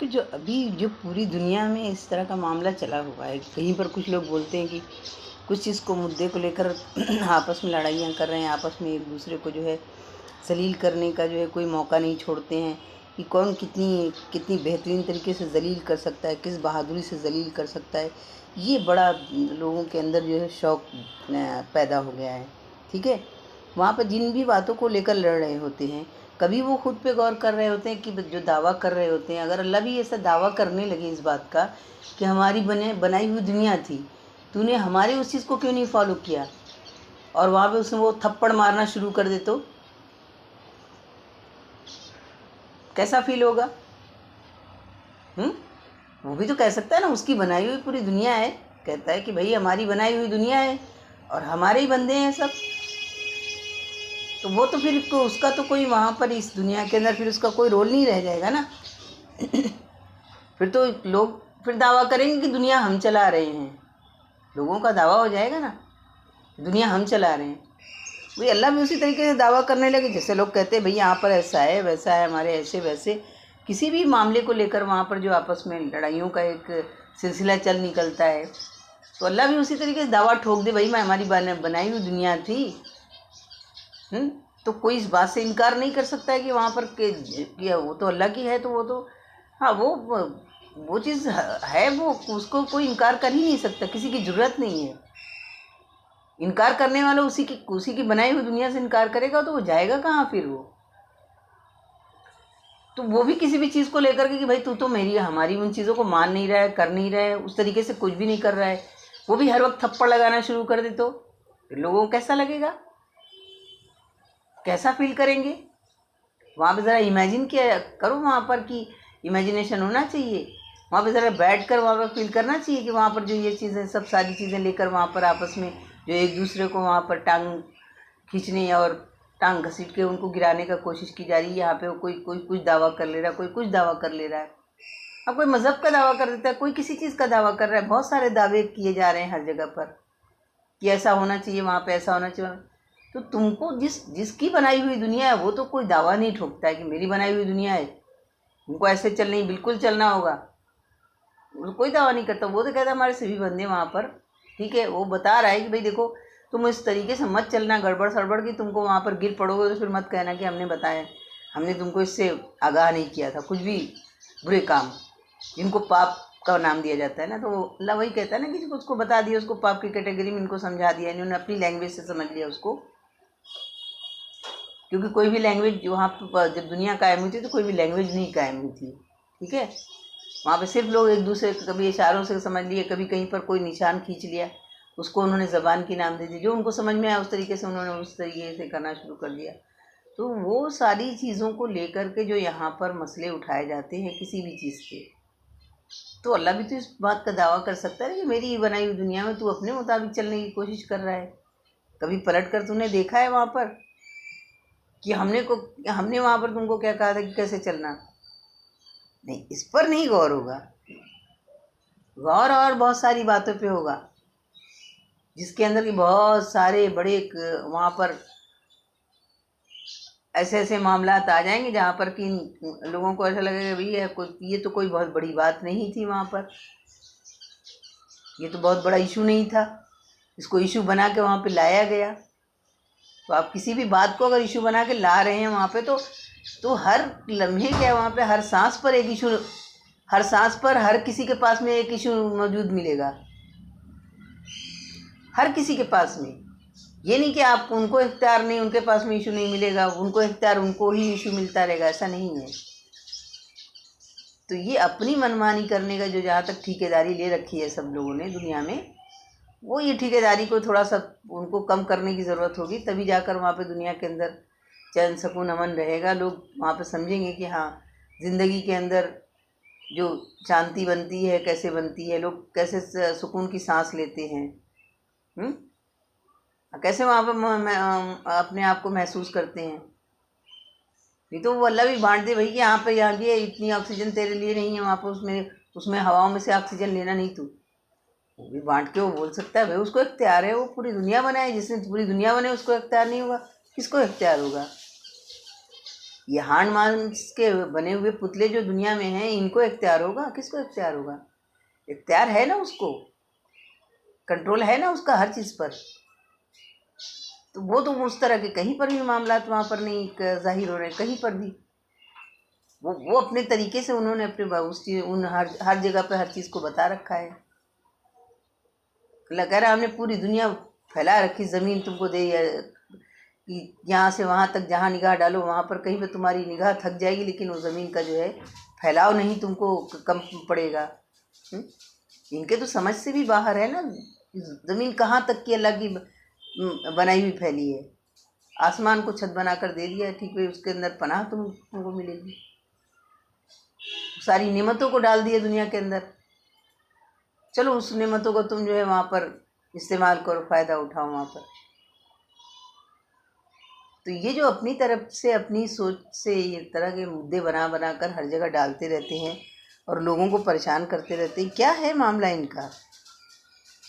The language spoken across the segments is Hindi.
क्योंकि जो अभी जो पूरी दुनिया में इस तरह का मामला चला हुआ है, कहीं पर कुछ लोग बोलते हैं कि कुछ चीज़ को मुद्दे को लेकर आपस में लड़ाइयाँ कर रहे हैं, आपस में एक दूसरे को जो है ज़लील करने का जो है कोई मौका नहीं छोड़ते हैं कि कौन कितनी कितनी बेहतरीन तरीके से ज़लील कर सकता है, किस बहादुरी से ज़लील कर सकता है। ये बड़ा लोगों के अंदर जो है शौक़ पैदा हो गया है। ठीक है, वहाँ पर जिन भी बातों को लेकर लड़ रहे होते हैं, कभी वो खुद पे गौर कर रहे होते हैं कि जो दावा कर रहे होते हैं, अगर अल्लाह भी ऐसा दावा करने लगे इस बात का कि हमारी बनाई हुई दुनिया थी, तूने हमारी उस चीज़ को क्यों नहीं फॉलो किया, और वहाँ पे उसने वो थप्पड़ मारना शुरू कर दे तो कैसा फील होगा? वो भी तो कह सकता है ना, उसकी बनाई हुई पूरी दुनिया है, कहता है कि भाई हमारी बनाई हुई दुनिया है और हमारे ही बंदे हैं सब। तो वो तो फिर उसका तो कोई वहाँ पर इस दुनिया के अंदर फिर उसका कोई रोल नहीं रह जाएगा ना। फिर तो लोग फिर दावा करेंगे कि दुनिया हम चला रहे हैं, लोगों का दावा हो जाएगा ना, दुनिया हम चला रहे हैं। भाई अल्लाह भी उसी तरीके से दावा करने लगे, जैसे लोग कहते हैं भाई यहाँ पर ऐसा है वैसा है, हमारे ऐसे वैसे, किसी भी मामले को लेकर वहाँ पर जो आपस में लड़ाइयों का एक सिलसिला चल निकलता है, तो अल्लाह भी उसी तरीके से दावा ठोक दे, भाई मैं हमारी बनाई हुई दुनिया थी। तो कोई इस बात से इनकार नहीं कर सकता है कि वहाँ पर कि वो तो अल्लाह की है, तो वो तो हाँ वो चीज़ है, वो उसको कोई इनकार कर ही नहीं सकता, किसी की ज़रूरत नहीं है। इनकार करने वाला उसी की बनाई हुई दुनिया से इनकार करेगा तो वो जाएगा कहाँ फिर वो? तो वो भी किसी भी चीज़ को लेकर के कि भाई तू तो मेरी हमारी उन चीज़ों को मान नहीं रहा है, कर नहीं रहा है, उस तरीके से कुछ भी नहीं कर रहा है, वो भी हर वक्त थप्पड़ लगाना शुरू कर दे तो फिर लोगों को कैसा लगेगा, कैसा फील करेंगे? वहाँ पे ज़रा इमेजिन किया करो, वहाँ पर कि इमेजिनेशन होना चाहिए, वहाँ पे ज़रा बैठ कर वहाँ पर फील करना चाहिए कि वहाँ पर जो ये चीज़ें सब सारी चीज़ें लेकर वहाँ पर आपस में जो एक दूसरे को वहाँ पर टांग खींचने और टांग घसीट के उनको गिराने का कोशिश की जा रही है। यहाँ पे कोई कोई कुछ दावा कर ले रहा है, कोई कुछ दावा कर ले रहा है, अब कोई मज़हब का दावा कर देता है, कोई किसी चीज़ का दावा कर रहा है। बहुत सारे दावे किए जा रहे हैं हर जगह पर कि ऐसा होना चाहिए, वहाँ पे ऐसा होना चाहिए। तो तुमको जिसकी बनाई हुई दुनिया है वो तो कोई दावा नहीं ठोकता है कि मेरी बनाई हुई दुनिया है, उनको ऐसे चलना बिल्कुल चलना होगा, कोई दावा नहीं करता। वो तो कहता है हमारे सभी बंदे वहाँ पर, ठीक है, वो बता रहा है कि भाई देखो तुम इस तरीके से मत चलना गड़बड़ सड़बड़ की, तुमको वहाँ पर गिर पड़ोगे तो फिर मत कहना कि हमने बताया, हमने तुमको इससे आगाह नहीं किया था। कुछ भी बुरे काम जिनको पाप का नाम दिया जाता है ना, तो अल्लाह वही कहता है ना कि उसको बता दिया, उसको पाप की कैटेगरी में इनको समझा दिया, इन्होंने अपनी लैंग्वेज से समझ लिया उसको। क्योंकि कोई भी लैंग्वेज वहाँ पर जब दुनिया कायम हुई थी तो कोई भी लैंग्वेज नहीं कायम हुई थी, ठीक है। वहाँ पे सिर्फ लोग एक दूसरे को कभी इशारों से समझ लिए, कभी कहीं पर कोई निशान खींच लिया, उसको उन्होंने ज़बान की नाम दे दी, जो उनको समझ में आया उस तरीके से उन्होंने उस तरीके से करना शुरू कर दिया। तो वो सारी चीज़ों को लेकर के जो यहाँ पर मसले उठाए जाते हैं किसी भी चीज़ के, तो अल्लाह भी तो इस बात का दावा कर सकता है कि मेरी बनाई हुई दुनिया में तू अपने मुताबिक चलने की कोशिश कर रहा है। कभी पलट कर तूने देखा है वहाँ पर कि हमने वहाँ पर तुमको क्या कहा था कि कैसे चलना? नहीं, इस पर नहीं गौर होगा। गौर और बहुत सारी बातों पे होगा जिसके अंदर की बहुत सारे बड़े वहाँ पर ऐसे ऐसे मामलात आ जाएंगे जहाँ पर कि लोगों को ऐसा लगेगा भाई ये तो कोई बहुत बड़ी बात नहीं थी, वहाँ पर ये तो बहुत बड़ा इशू नहीं था, इसको इशू बना के वहाँ पे लाया गया। तो आप किसी भी बात को अगर इशू बना के ला रहे हैं वहाँ पे, तो हर लम्हे क्या वहाँ पे हर सांस पर एक इशू, हर सांस पर हर किसी के पास में एक इशू मौजूद मिलेगा, हर किसी के पास में। ये नहीं कि आप उनको इख्तियार नहीं, उनके पास में इशू नहीं मिलेगा, उनको इख्तियार उनको ही इशू मिलता रहेगा, ऐसा नहीं है। तो ये अपनी मनमानी करने का जो जहाँ तक ठेकेदारी ले रखी है सब लोगों ने दुनिया में, वो ये ठेकेदारी को थोड़ा सा उनको कम करने की ज़रूरत होगी, तभी जाकर वहाँ पे दुनिया के अंदर चैन सुकून अमन रहेगा। लोग वहाँ पे समझेंगे कि हाँ, ज़िंदगी के अंदर जो शांति बनती है कैसे बनती है, लोग कैसे सुकून की सांस लेते हैं, कैसे वहाँ पर अपने आप को महसूस करते हैं। नहीं तो वो अल्लाह भी बांट दे भाई कि यहाँ पे यहाँ भी इतनी ऑक्सीजन तेरे लिए नहीं है, वहाँ पर उसमें हवाओं में से ऑक्सीजन लेना नहीं तू, वो भी बांट के वो बोल सकता है। भाई उसको इख्तियार है, वो पूरी दुनिया बनाए, जिसने पूरी दुनिया बनाई उसको इख्तियार नहीं होगा, किसको इख्तियार होगा? ये हाड़ मांस के बने हुए पुतले जो दुनिया में हैं, इनको इख्तियार होगा? किसको इख्तियार होगा? इख्तियार है ना उसको, कंट्रोल है ना उसका हर चीज़ पर। तो वो तो उस तरह के कहीं पर भी मामलात वहाँ पर नहीं जाहिर हो रहे हैं, कहीं पर भी। वो अपने तरीके से उन्होंने अपने उस चीज़ उन हर जगह पर हर चीज़ को बता रखा है। अल्लाह कह रहा है हमने पूरी दुनिया फैला रखी, ज़मीन तुमको दे कि यहाँ से वहाँ तक जहाँ निगाह डालो वहाँ पर कहीं पे तुम्हारी निगाह थक जाएगी, लेकिन वो ज़मीन का जो है फैलाव नहीं तुमको कम पड़ेगा। इनके तो समझ से भी बाहर है ना, ज़मीन कहाँ तक की अल्लाह की बनाई हुई फैली है। आसमान को छत बनाकर दे दिया है, ठीक है, उसके अंदर पनाह तुमको मिलेगी। सारी नेमतों को डाल दिया दुनिया के अंदर, चलो उस नेमतों को तुम जो है वहाँ पर इस्तेमाल करो, फ़ायदा उठाओ वहाँ पर। तो ये जो अपनी तरफ से अपनी सोच से ये तरह के मुद्दे बना बना कर हर जगह डालते रहते हैं और लोगों को परेशान करते रहते हैं, क्या है मामला इनका?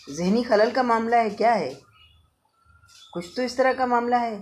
जहनी खलल का मामला है, क्या है? कुछ तो इस तरह का मामला है।